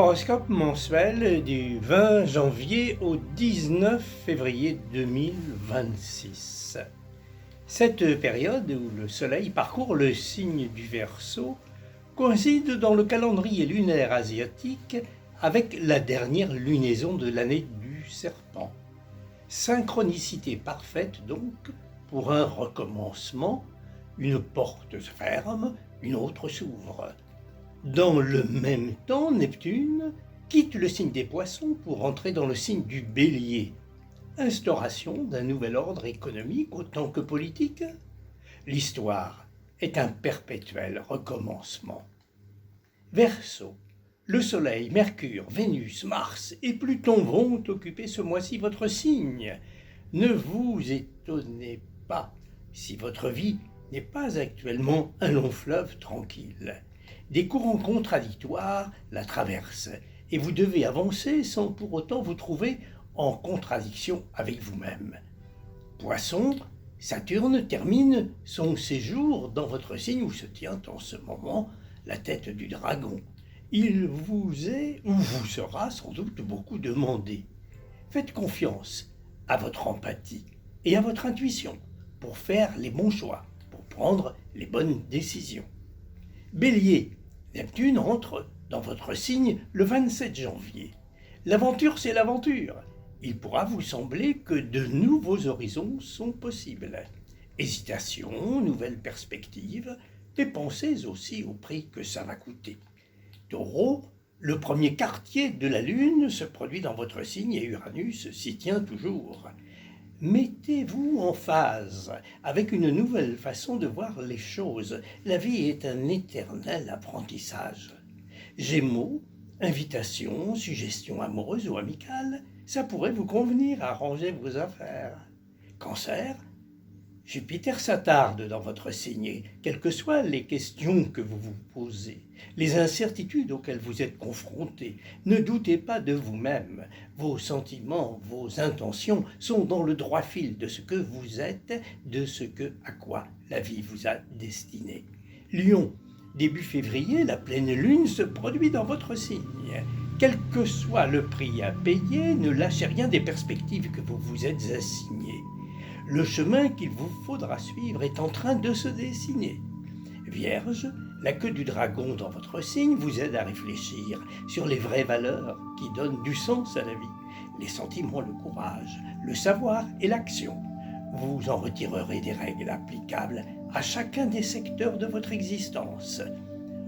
Horoscope mensuel du 20 janvier au 19 février 2026. Cette période où le Soleil parcourt le signe du Verseau coïncide dans le calendrier lunaire asiatique avec la dernière lunaison de l'année du Serpent. Synchronicité parfaite donc pour un recommencement, une porte se ferme, une autre s'ouvre. Dans le même temps, Neptune quitte le signe des Poissons pour entrer dans le signe du Bélier. Instauration d'un nouvel ordre économique autant que politique. L'histoire est un perpétuel recommencement. Verseau, le Soleil, Mercure, Vénus, Mars et Pluton vont occuper ce mois-ci votre signe. Ne vous étonnez pas si votre vie n'est pas actuellement un long fleuve tranquille. Des courants contradictoires la traversent et vous devez avancer sans pour autant vous trouver en contradiction avec vous-même. Poisson, Saturne termine son séjour dans votre signe où se tient en ce moment la tête du dragon. Il vous est ou vous sera sans doute beaucoup demandé. Faites confiance à votre empathie et à votre intuition pour faire les bons choix, pour prendre les bonnes décisions. Bélier, Neptune entre dans votre signe le 27 janvier. L'aventure, c'est l'aventure. Il pourra vous sembler que de nouveaux horizons sont possibles. Hésitation, nouvelles perspectives, et pensez aussi au prix que ça va coûter. Taureau, le premier quartier de la Lune se produit dans votre signe et Uranus s'y tient toujours. Mettez-vous en phase avec une nouvelle façon de voir les choses. La vie est un éternel apprentissage. Gémeaux, invitation, suggestion amoureuse ou amicale, ça pourrait vous convenir à ranger vos affaires. Cancer, Jupiter s'attarde dans votre signe, quelles que soient les questions que vous vous posez, les incertitudes auxquelles vous êtes confrontés. Ne doutez pas de vous-même. Vos sentiments, vos intentions sont dans le droit fil de ce que vous êtes, de ce à quoi la vie vous a destiné. Lion, début février, la pleine lune se produit dans votre signe. Quel que soit le prix à payer, ne lâchez rien des perspectives que vous vous êtes assignées. Le chemin qu'il vous faudra suivre est en train de se dessiner. Vierge, la queue du dragon dans votre signe vous aide à réfléchir sur les vraies valeurs qui donnent du sens à la vie, les sentiments, le courage, le savoir et l'action. Vous en retirerez des règles applicables à chacun des secteurs de votre existence.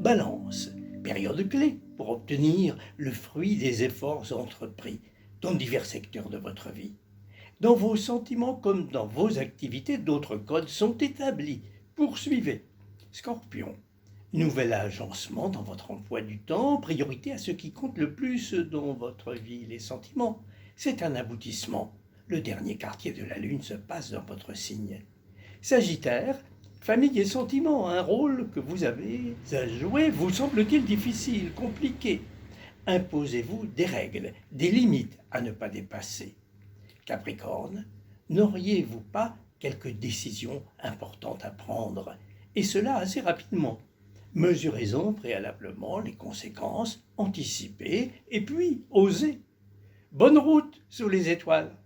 Balance, période clé pour obtenir le fruit des efforts entrepris dans divers secteurs de votre vie. Dans vos sentiments comme dans vos activités, d'autres codes sont établis. Poursuivez. Scorpion, nouvel agencement dans votre emploi du temps, priorité à ce qui compte le plus dans votre vie, les sentiments. C'est un aboutissement. Le dernier quartier de la Lune se passe dans votre signe. Sagittaire, famille et sentiments, un rôle que vous avez à jouer vous semble-t-il difficile, compliqué. Imposez-vous des règles, des limites à ne pas dépasser. Capricorne, n'auriez-vous pas quelques décisions importantes à prendre, et cela assez rapidement? Mesurez-en préalablement les conséquences, anticipez, et puis osez. Bonne route sous les étoiles.